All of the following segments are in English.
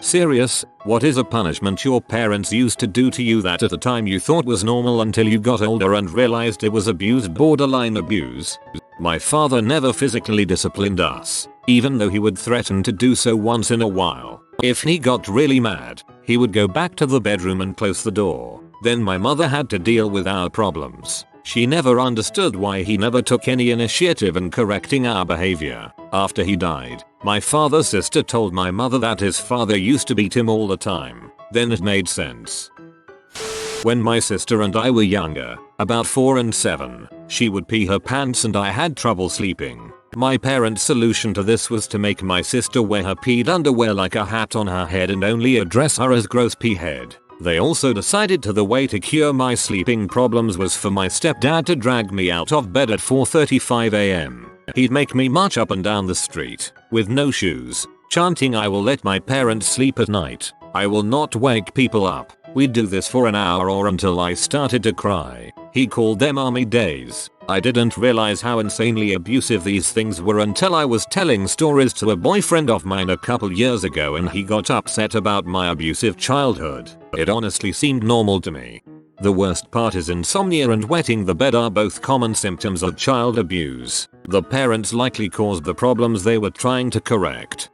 Serious, what is a punishment your parents used to do to you that at the time you thought was normal until you got older and realized it was abuse, borderline abuse? My father never physically disciplined us, even though he would threaten to do so once in a while. If he got really mad, he would go back to the bedroom and close the door. Then my mother had to deal with our problems. She never understood why he never took any initiative in correcting our behavior. After he died, my father's sister told my mother that his father used to beat him all the time. Then it made sense. When my sister and I were younger, about 4 and 7, she would pee her pants and I had trouble sleeping. My parents' solution to this was to make my sister wear her peed underwear like a hat on her head and only address her as gross pee head. They also decided the way to cure my sleeping problems was for my stepdad to drag me out of bed at 4:35 am. He'd make me march up and down the street, with no shoes, chanting, "I will let my parents sleep at night. I will not wake people up." We'd do this for an hour or until I started to cry. He called them army days. I didn't realize how insanely abusive these things were until I was telling stories to a boyfriend of mine a couple years ago and he got upset about my abusive childhood. It honestly seemed normal to me. The worst part is insomnia and wetting the bed are both common symptoms of child abuse. The parents likely caused the problems they were trying to correct.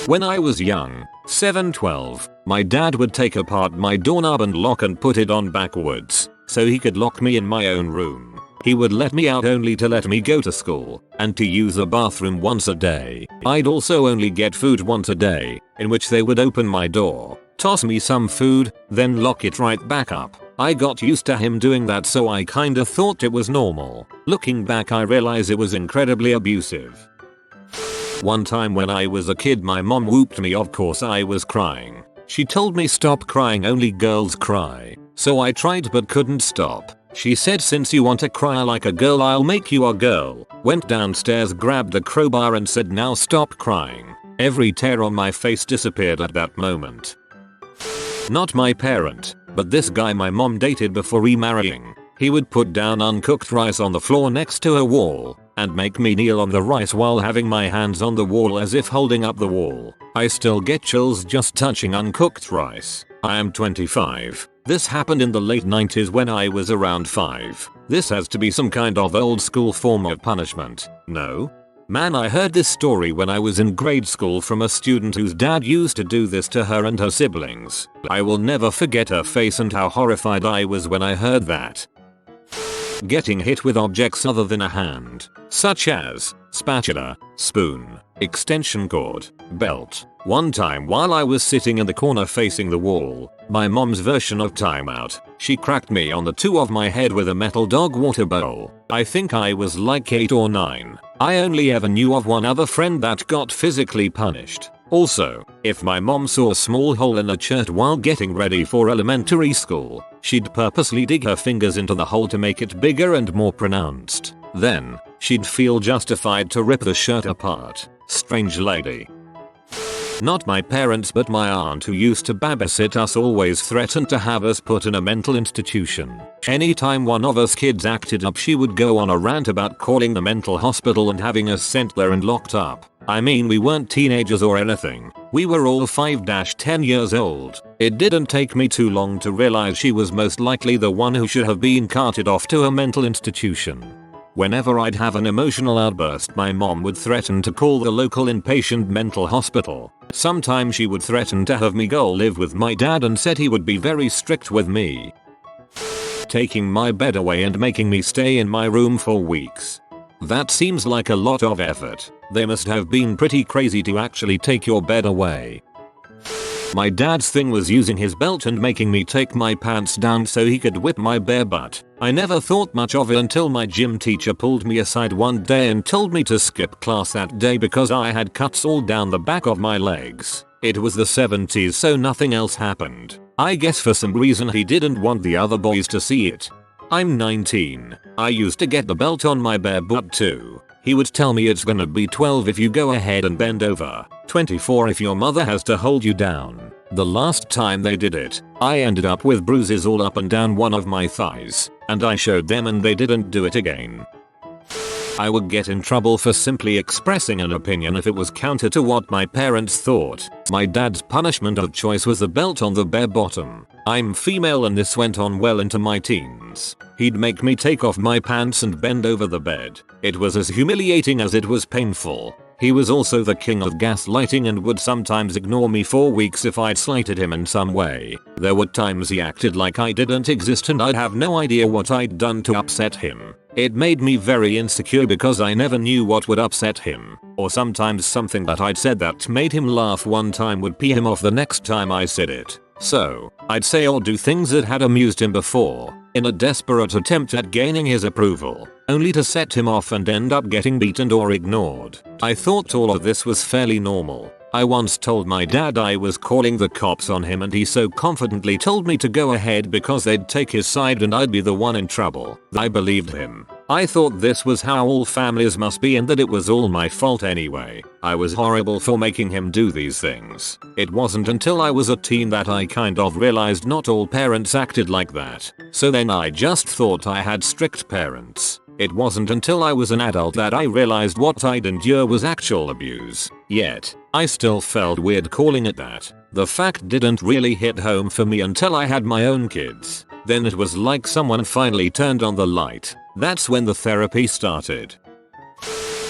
When I was young, 7-12, my dad would take apart my doorknob and lock and put it on backwards, so he could lock me in my own room. He would let me out only to let me go to school, and to use the bathroom once a day. I'd also only get food once a day, in which they would open my door, toss me some food, then lock it right back up. I got used to him doing that, so I kinda thought it was normal. Looking back, I realize it was incredibly abusive. One time when I was a kid, my mom whooped me. Of course I was crying. She told me stop crying, only girls cry. So I tried but couldn't stop. She said, "Since you want to cry like a girl, I'll make you a girl." Went downstairs, grabbed a crowbar and said, "Now stop crying." Every tear on my face disappeared at that moment. Not my parent, but this guy my mom dated before remarrying. He would put down uncooked rice on the floor next to a wall and make me kneel on the rice while having my hands on the wall as if holding up the wall. I still get chills just touching uncooked rice. I am 25. This happened in the late 90s when I was around 5. This has to be some kind of old school form of punishment. No? Man, I heard this story when I was in grade school from a student whose dad used to do this to her and her siblings. I will never forget her face and how horrified I was when I heard that. Getting hit with objects other than a hand, such as spatula, spoon, extension cord, belt. One time while I was sitting in the corner facing the wall, my mom's version of timeout, she cracked me on the two of my head with a metal dog water bowl. I think I was like 8 or 9. I only ever knew of one other friend that got physically punished. Also, if my mom saw a small hole in a shirt while getting ready for elementary school, she'd purposely dig her fingers into the hole to make it bigger and more pronounced. Then, she'd feel justified to rip the shirt apart. Strange lady. Not my parents, but my aunt who used to babysit us always threatened to have us put in a mental institution. Anytime one of us kids acted up, she would go on a rant about calling the mental hospital and having us sent there and locked up. I mean, we weren't teenagers or anything. We were all 5-10 years old. It didn't take me too long to realize she was most likely the one who should have been carted off to a mental institution. Whenever I'd have an emotional outburst, my mom would threaten to call the local inpatient mental hospital. Sometimes she would threaten to have me go live with my dad and said he would be very strict with me, taking my bed away and making me stay in my room for weeks. That seems like a lot of effort. They must have been pretty crazy to actually take your bed away. My dad's thing was using his belt and making me take my pants down so he could whip my bare butt. I never thought much of it until my gym teacher pulled me aside one day and told me to skip class that day because I had cuts all down the back of my legs. It was the 70s, so nothing else happened. I guess for some reason he didn't want the other boys to see it. I'm 19. I used to get the belt on my bare butt too. He would tell me it's gonna be 12 if you go ahead and bend over, 24 if your mother has to hold you down. The last time they did it, I ended up with bruises all up and down one of my thighs, and I showed them and they didn't do it again. I would get in trouble for simply expressing an opinion if it was counter to what my parents thought. My dad's punishment of choice was a belt on the bare bottom. I'm female and this went on well into my teens. He'd make me take off my pants and bend over the bed. It was as humiliating as it was painful. He was also the king of gaslighting and would sometimes ignore me for weeks if I'd slighted him in some way. There were times he acted like I didn't exist and I'd have no idea what I'd done to upset him. It made me very insecure because I never knew what would upset him. Or sometimes something that I'd said that made him laugh one time would pee him off the next time I said it. So, I'd say or do things that had amused him before, in a desperate attempt at gaining his approval, only to set him off and end up getting beaten or ignored. I thought all of this was fairly normal. I once told my dad I was calling the cops on him and he so confidently told me to go ahead because they'd take his side and I'd be the one in trouble. I believed him. I thought this was how all families must be and that it was all my fault anyway. I was horrible for making him do these things. It wasn't until I was a teen that I kind of realized not all parents acted like that. So then I just thought I had strict parents. It wasn't until I was an adult that I realized what I'd endure was actual abuse. Yet, I still felt weird calling it that. The fact didn't really hit home for me until I had my own kids. Then it was like someone finally turned on the light. That's when the therapy started.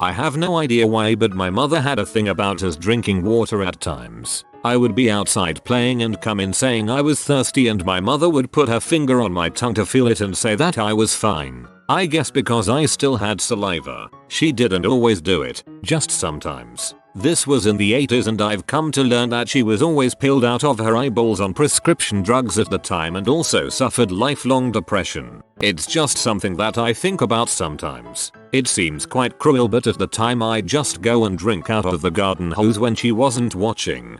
I have no idea why, but my mother had a thing about us drinking water at times. I would be outside playing and come in saying I was thirsty and my mother would put her finger on my tongue to feel it and say that I was fine. I guess because I still had saliva. She didn't always do it, just sometimes. This was in the 80s and I've come to learn that she was always peeled out of her eyeballs on prescription drugs at the time and also suffered lifelong depression. It's just something that I think about sometimes. It seems quite cruel, but at the time I'd just go and drink out of the garden hose when she wasn't watching.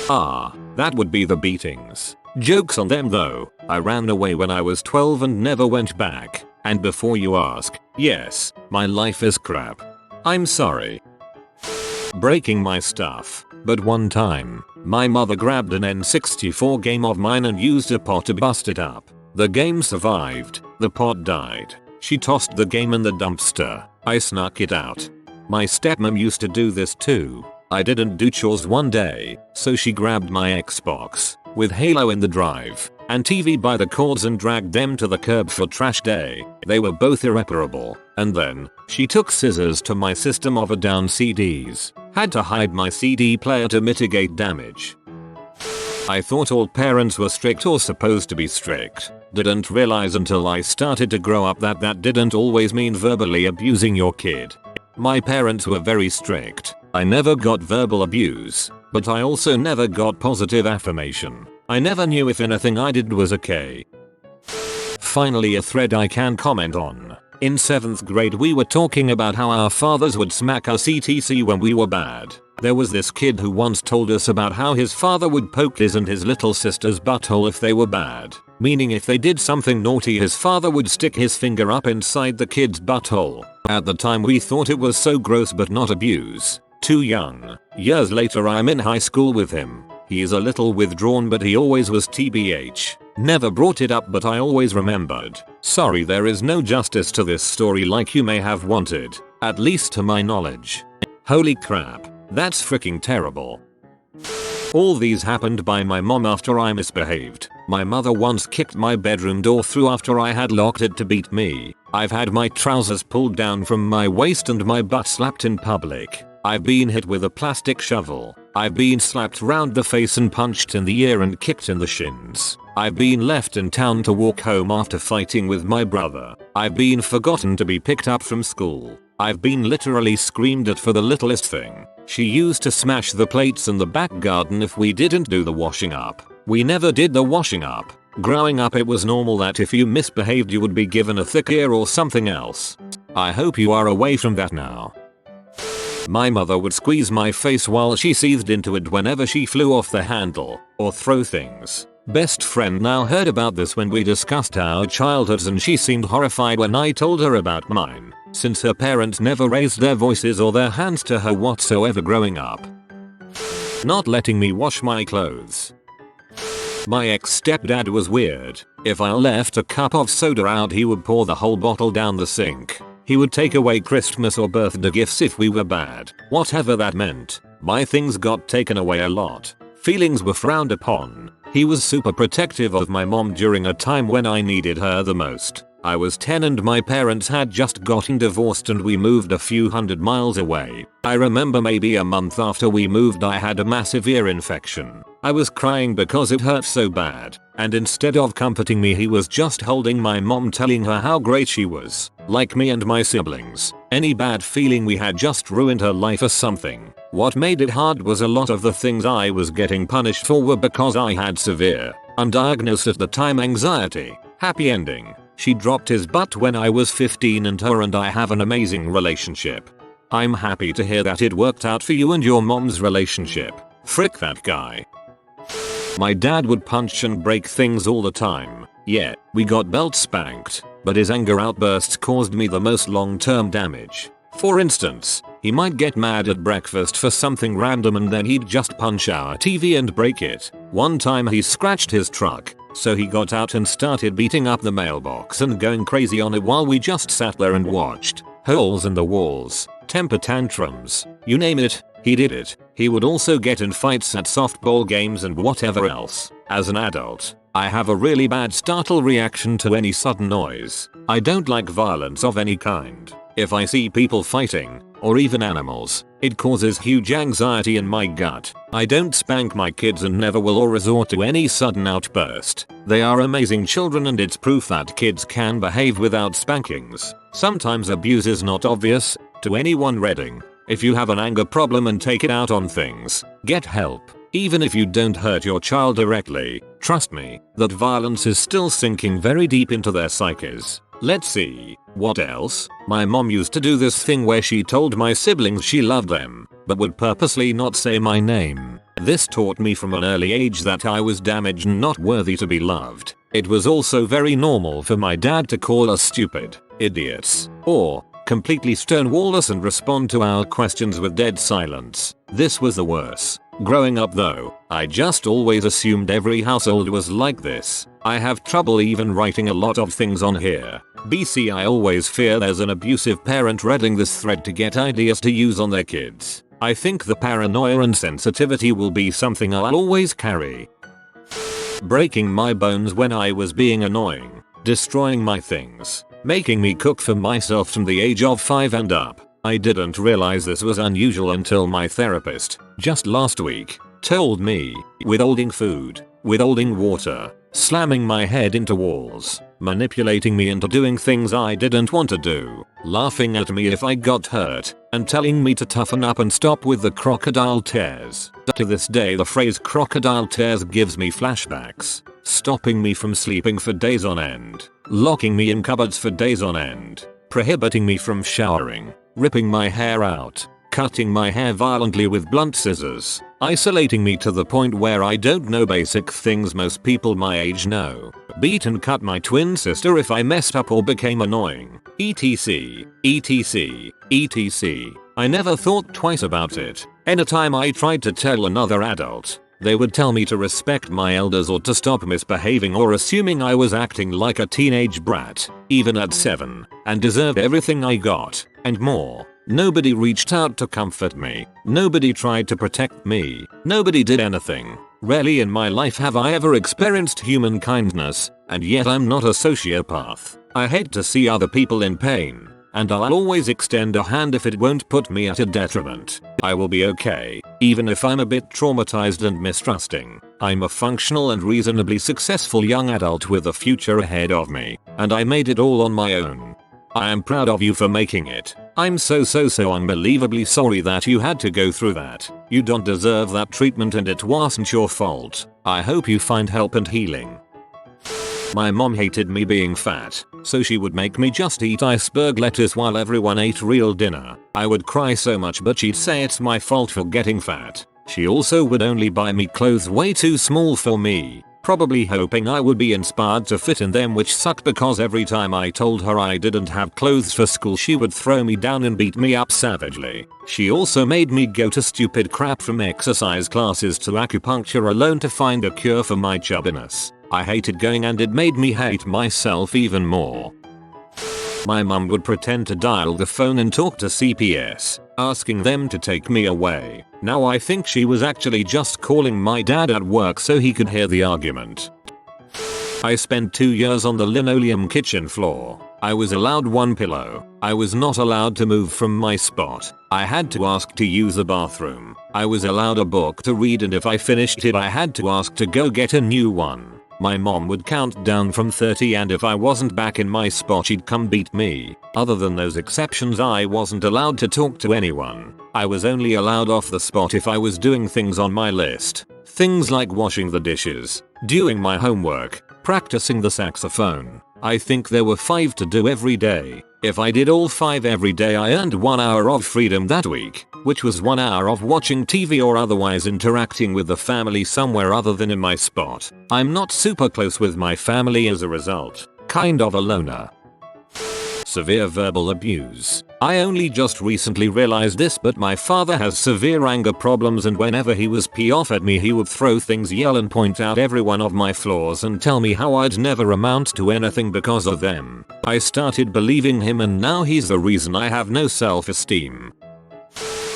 That would be the beatings. Jokes on them though. I ran away when I was 12 and never went back. And before you ask, yes, my life is crap. I'm sorry. Breaking my stuff. But one time, my mother grabbed an N64 game of mine and used a pot to bust it up. The game survived, the pot died. She tossed the game in the dumpster. I snuck it out. My stepmom used to do this too. I didn't do chores one day, so she grabbed my Xbox, with Halo in the drive, and TV by the cords and dragged them to the curb for trash day. They were both irreparable. And then, she took scissors to my system of down CDs. Had to hide my CD player to mitigate damage. I thought all parents were strict or supposed to be strict. Didn't realize until I started to grow up that that didn't always mean verbally abusing your kid. My parents were very strict. I never got verbal abuse, but I also never got positive affirmation. I never knew if anything I did was okay. Finally, a thread I can comment on. In 7th grade we were talking about how our fathers would smack us etc when we were bad. There was this kid who once told us about how his father would poke his and his little sister's butthole if they were bad. Meaning if they did something naughty his father would stick his finger up inside the kid's butthole. At the time we thought it was so gross but not abuse. Too young. Years later I'm in high school with him. He is a little withdrawn but he always was TBH. Never brought it up but I always remembered. Sorry, there is no justice to this story like you may have wanted. At least to my knowledge. Holy crap. That's freaking terrible. All these happened by my mom after I misbehaved. My mother once kicked my bedroom door through after I had locked it to beat me. I've had my trousers pulled down from my waist and my butt slapped in public. I've been hit with a plastic shovel. I've been slapped round the face and punched in the ear and kicked in the shins. I've been left in town to walk home after fighting with my brother. I've been forgotten to be picked up from school. I've been literally screamed at for the littlest thing. She used to smash the plates in the back garden if we didn't do the washing up. We never did the washing up. Growing up it was normal that if you misbehaved you would be given a thick ear or something else. I hope you are away from that now. My mother would squeeze my face while she seethed into it whenever she flew off the handle or throw things. Best friend now heard about this when we discussed our childhoods and she seemed horrified when I told her about mine, since her parents never raised their voices or their hands to her whatsoever growing up. Not letting me wash my clothes. My ex-stepdad was weird. If I left a cup of soda out he would pour the whole bottle down the sink. He would take away Christmas or birthday gifts if we were bad, whatever that meant. My things got taken away a lot. Feelings were frowned upon. He was super protective of my mom during a time when I needed her the most. I was 10 and my parents had just gotten divorced and we moved a few hundred miles away. I remember maybe a month after we moved I had a massive ear infection. I was crying because it hurt so bad, and instead of comforting me he was just holding my mom telling her how great she was. Like me and my siblings, any bad feeling we had just ruined her life or something. What made it hard was a lot of the things I was getting punished for were because I had severe, undiagnosed at the time anxiety. Happy ending. She dropped his butt when I was 15 and her and I have an amazing relationship. I'm happy to hear that it worked out for you and your mom's relationship. Frick that guy. My dad would punch and break things all the time. Yeah, we got belt spanked, but his anger outbursts caused me the most long-term damage. For instance, he might get mad at breakfast for something random and then he'd just punch our TV and break it. One time he scratched his truck, so he got out and started beating up the mailbox and going crazy on it while we just sat there and watched. Holes in the walls, temper tantrums, you name it, he did it. He would also get in fights at softball games and whatever else. As an adult, I have a really bad startle reaction to any sudden noise. I don't like violence of any kind. If I see people fighting, or even animals, it causes huge anxiety in my gut. I don't spank my kids and never will or resort to any sudden outburst. They are amazing children and it's proof that kids can behave without spankings. Sometimes abuse is not obvious. To anyone reading, if you have an anger problem and take it out on things, get help. Even if you don't hurt your child directly, trust me, that violence is still sinking very deep into their psyches. Let's see, what else? My mom used to do this thing where she told my siblings she loved them, but would purposely not say my name. This taught me from an early age that I was damaged and not worthy to be loved. It was also very normal for my dad to call us stupid, idiots, or completely stonewall us and respond to our questions with dead silence. This was the worst. Growing up though, I just always assumed every household was like this. I have trouble even writing a lot of things on here. BC I always fear there's an abusive parent reading this thread to get ideas to use on their kids. I think the paranoia and sensitivity will be something I'll always carry. Breaking my bones when I was being annoying. Destroying my things. Making me cook for myself from the age of 5 and up. I didn't realize this was unusual until my therapist, just last week, told me. Withholding food, withholding water, slamming my head into walls, manipulating me into doing things I didn't want to do, laughing at me if I got hurt, and telling me to toughen up and stop with the crocodile tears. To this day the phrase crocodile tears gives me flashbacks. Stopping me from sleeping for days on end, locking me in cupboards for days on end, prohibiting me from showering, ripping my hair out, cutting my hair violently with blunt scissors, isolating me to the point where I don't know basic things most people my age know, beat and cut my twin sister if I messed up or became annoying, etc, etc, etc. I never thought twice about it. Anytime I tried to tell another adult, they would tell me to respect my elders or to stop misbehaving or assuming I was acting like a teenage brat, even at 7, and deserved everything I got, and more. Nobody reached out to comfort me. Nobody tried to protect me. Nobody did anything. Rarely in my life have I ever experienced human kindness, and yet I'm not a sociopath. I hate to see other people in pain, and I'll always extend a hand if it won't put me at a detriment. I will be okay, even if I'm a bit traumatized and mistrusting. I'm a functional and reasonably successful young adult with a future ahead of me, and I made it all on my own. I am proud of you for making it. I'm so unbelievably sorry that you had to go through that. You don't deserve that treatment and it wasn't your fault. I hope you find help and healing. My mom hated me being fat, so she would make me just eat iceberg lettuce while everyone ate real dinner. I would cry so much but she'd say it's my fault for getting fat. She also would only buy me clothes way too small for me, probably hoping I would be inspired to fit in them, which sucked because every time I told her I didn't have clothes for school she would throw me down and beat me up savagely. She also made me go to stupid crap from exercise classes to acupuncture alone to find a cure for my chubbiness. I hated going and it made me hate myself even more. My mum would pretend to dial the phone and talk to CPS, asking them to take me away. Now I think she was actually just calling my dad at work so he could hear the argument. I spent 2 years on the linoleum kitchen floor. I was allowed one pillow. I was not allowed to move from my spot. I had to ask to use the bathroom. I was allowed a book to read, and if I finished it I had to ask to go get a new one. My mom would count down from 30, and if I wasn't back in my spot she'd come beat me. Other than those exceptions, I wasn't allowed to talk to anyone. I was only allowed off the spot if I was doing things on my list. Things like washing the dishes, doing my homework, practicing the saxophone. I think there were 5 to do every day. If I did all 5 every day I earned 1 hour of freedom that week, which was 1 hour of watching TV or otherwise interacting with the family somewhere other than in my spot. I'm not super close with my family as a result. Kind of a loner. Severe verbal abuse. I only just recently realized this, but my father has severe anger problems, and whenever he was pissed off at me he would throw things, yell and point out every one of my flaws and tell me how I'd never amount to anything because of them. I started believing him, and now he's the reason I have no self-esteem.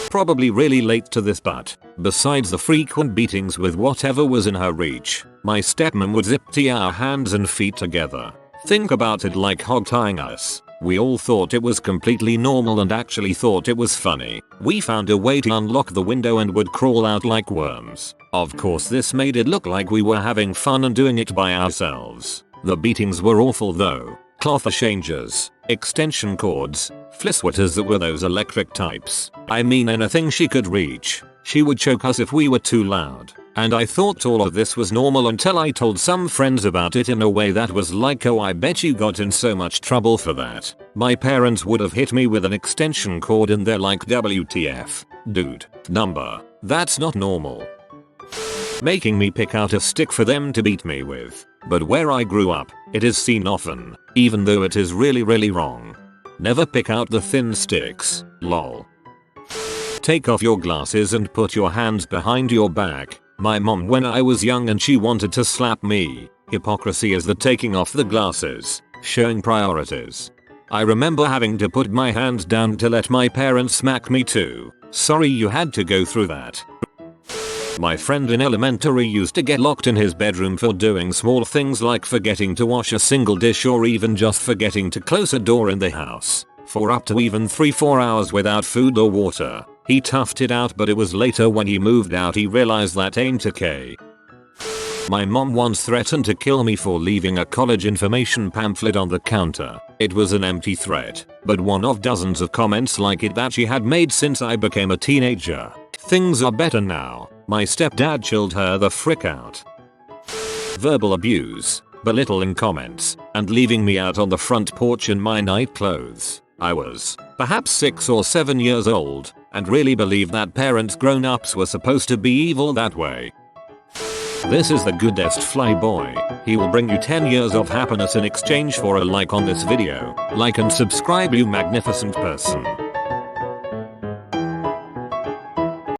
Probably really late to this, but besides the frequent beatings with whatever was in her reach, my stepmom would zip tie our hands and feet together. Think about it like hog tying us. We all thought it was completely normal and actually thought it was funny. We found a way to unlock the window and would crawl out like worms. Of course this made it look like we were having fun and doing it by ourselves. The beatings were awful though. Cloth exchanges, extension cords, flisswetters that were those electric types. I mean anything she could reach. She would choke us if we were too loud. And I thought all of this was normal until I told some friends about it in a way that was like, oh, I bet you got in so much trouble for that. My parents would have hit me with an extension cord and they're like, WTF, dude, number, that's not normal. Making me pick out a stick for them to beat me with. But where I grew up, it is seen often, even though it is really wrong. Never pick out the thin sticks, lol. Take off your glasses and put your hands behind your back. My mom when I was young and she wanted to slap me. Hypocrisy is the taking off the glasses, showing priorities. I remember having to put my hands down to let my parents smack me too. Sorry you had to go through that. My friend in elementary used to get locked in his bedroom for doing small things like forgetting to wash a single dish or even just forgetting to close a door in the house. For up to even 3-4 hours without food or water. He toughed it out, but it was later when he moved out he realized that ain't okay. My mom once threatened to kill me for leaving a college information pamphlet on the counter. It was an empty threat, but one of dozens of comments like it that she had made since I became a teenager. Things are better now. My stepdad chilled her the frick out. Verbal abuse, belittling comments, and leaving me out on the front porch in my night clothes. I was perhaps 6 or 7 years old and really believed that parents grown-ups were supposed to be evil that way. This is the goodest flyboy. He will bring you 10 years of happiness in exchange for a like on this video. Like and subscribe, you magnificent person.